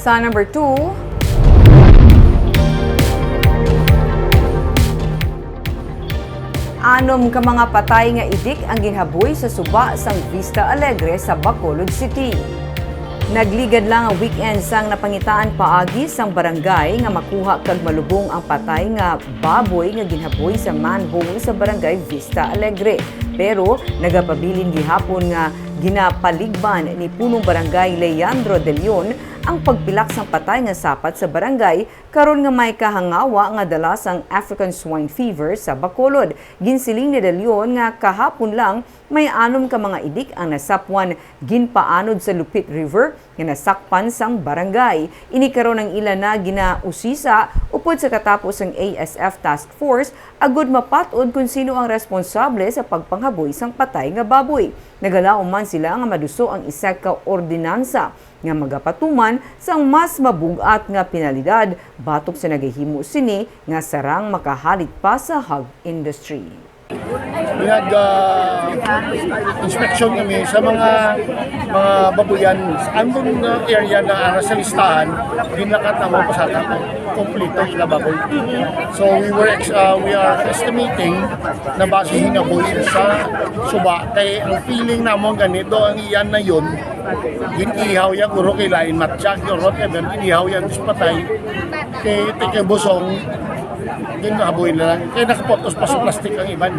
Sa number 2, anom ka mga patay nga idik ang ginhaboy sa suba sang Vista Alegre sa Bacolod City. Nagligad lang ang weekend sang napangitaan paagi sang barangay nga makuha kag malubong ang patay nga baboy nga ginhaboy sa manhole sa barangay Vista Alegre. Pero nagapabilin gihapon nga ginapaligban ni punong barangay Leandro de Leon ang pagpilak sang patay nga sapat sa barangay karon nga may kahangawa nga dala sang African swine fever sa Bacolod. Ginsiling ni De Leon nga kahapon lang may 6 ka mga idik ang nasapwan ginpaanod sa Lupit River nga nasakpan sang barangay. Ini karon ang ilan na ginausisa upod sa katapos ang ASF Task Force agud mapatod kung sino ang responsable sa pagpanghaboy sang patay nga baboy. Nagalaom man sila nga maduso ang isa ka ordinansa nga magapatuman sang mas mabugat nga penalidad batok sa nagahimo sini nga sarang makahalit pa sa hog industry. Inspection kami sa mga babuyan sa andun na area na sa listahan, ginakat na mga pasata kompleto na baboy. So we are estimating na base hinaboy sa suba kay ang feeling namon ganito ang iyan na yun ginihaw ya guro kay lain matyak yorot even ginihaw ya dispatay kay busong ginaboy na lang kay nakapotos pa sa plastic ang iban.